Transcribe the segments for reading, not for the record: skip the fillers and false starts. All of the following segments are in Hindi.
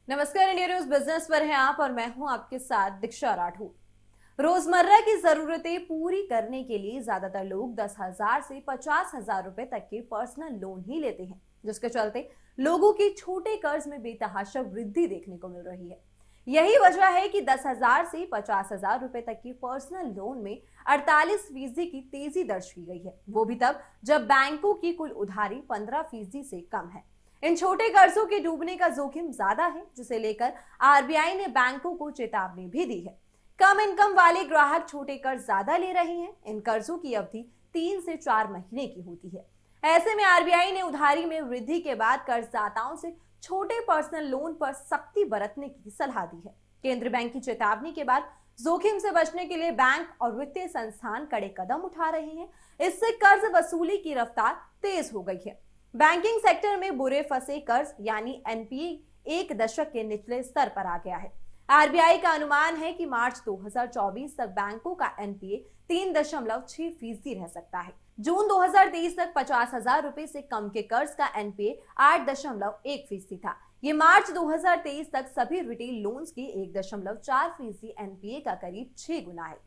नमस्कार, इंडिया न्यूज बिजनेस पर हैं आप और मैं हूं आपके साथ दीक्षा राठौर। रोजमर्रा की जरूरतें पूरी करने के लिए ज्यादातर लोग 10,000 से 50,000 रुपए तक के पर्सनल लोन ही लेते हैं, जिसके चलते लोगों की छोटे कर्ज में बेतहाशा वृद्धि देखने को मिल रही है। यही वजह है कि 10,000 से 50,000 रुपए तक की पर्सनल लोन में 48% की तेजी दर्ज की गई है, वो भी तब जब बैंकों की कुल उधारी 15% से कम है। इन छोटे कर्जों के डूबने का जोखिम ज्यादा है, जिसे लेकर आरबीआई ने बैंकों को चेतावनी भी दी है। कम इनकम वाले ग्राहक छोटे कर्ज ज्यादा ले रहे हैं। इन कर्जों की अवधि 3 से 4 महीने की होती है। ऐसे में आरबीआई ने उधारी में वृद्धि के बाद कर्जदाताओं से छोटे पर्सनल लोन पर सख्ती बरतने की सलाह दी है। केंद्रीय बैंक की चेतावनी के बाद जोखिम से बचने के लिए बैंक और वित्तीय संस्थान कड़े कदम उठा रहे हैं। इससे कर्ज वसूली की रफ्तार तेज हो गई है। बैंकिंग सेक्टर में बुरे फंसे कर्ज यानी एनपीए 1 दशक के निचले स्तर पर आ गया है। आरबीआई का अनुमान है कि मार्च 2024 तक बैंकों का एनपीए 3.6% रह सकता है। जून 2023 तक 50,000 रुपए से कम के कर्ज का एनपीए 8.1% था। ये मार्च 2023 तक सभी रिटेल लोन्स की 1.4% एनपीए का करीब 6 गुना है।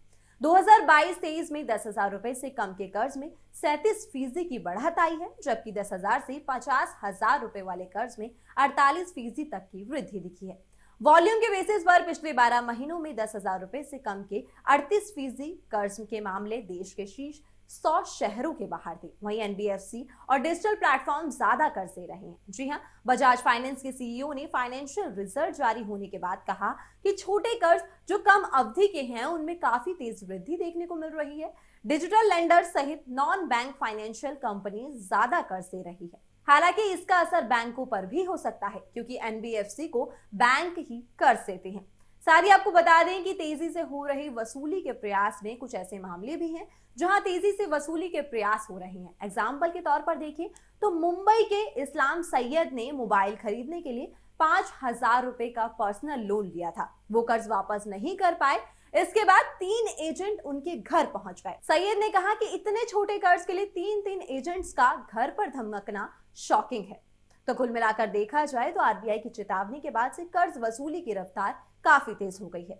2022-23 में 10,000 रुपए से कम के कर्ज में 37% की बढ़त आई है, जबकि 10,000 से 50,000 रुपए वाले कर्ज में 48% तक की वृद्धि दिखी है। वॉल्यूम के बेसिस पर पिछले 12 महीनों में 10,000 रुपए से कम के 38% कर्ज के मामले देश के शीर्ष 100 शहरों के बाहर थे। वहीं एनबीएफसी और डिजिटल प्लेटफॉर्म ज्यादा कर्ज दे रहे हैं। जी हां, बजाज फाइनेंस के सीईओ ने फाइनेंशियल रिजल्ट जारी होने के बाद कहा कि छोटे कर्ज जो कम अवधि के हैं उनमें काफी तेज वृद्धि देखने को मिल रही है। डिजिटल लेंडर सहित नॉन बैंक फाइनेंशियल कंपनी ज्यादा कर्ज दे रही है। हालांकि इसका असर बैंकों पर भी हो सकता है, क्योंकि एनबीएफसी को बैंक ही कर्ज देते हैं। साथ ही आपको बता दें कि तेजी से हो रही वसूली के प्रयास में कुछ ऐसे मामले भी हैं जहां तेजी से वसूली के प्रयास हो रहे हैं। एग्जाम्पल के तौर पर देखें तो मुंबई के इस्लाम सैयद ने मोबाइल खरीदने के लिए 5,000 रुपए का पर्सनल लोन लिया था। वो कर्ज वापस नहीं कर पाए। इसके बाद 3 एजेंट उनके घर पहुंच गए। सैयद ने कहा कि इतने छोटे कर्ज के लिए 3 एजेंट्स का घर पर धमकना शॉकिंग है। तो कुल मिलाकर देखा जाए तो आरबीआई की चेतावनी के बाद से कर्ज वसूली की रफ्तार काफी तेज हो गई है।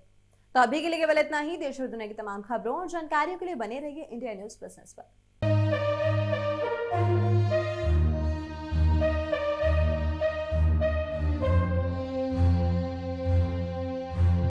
तो अभी के लिए केवल इतना ही। देश और दुनिया की तमाम खबरों और जानकारियों के लिए बने रहिए इंडिया न्यूज बिजनेस पर।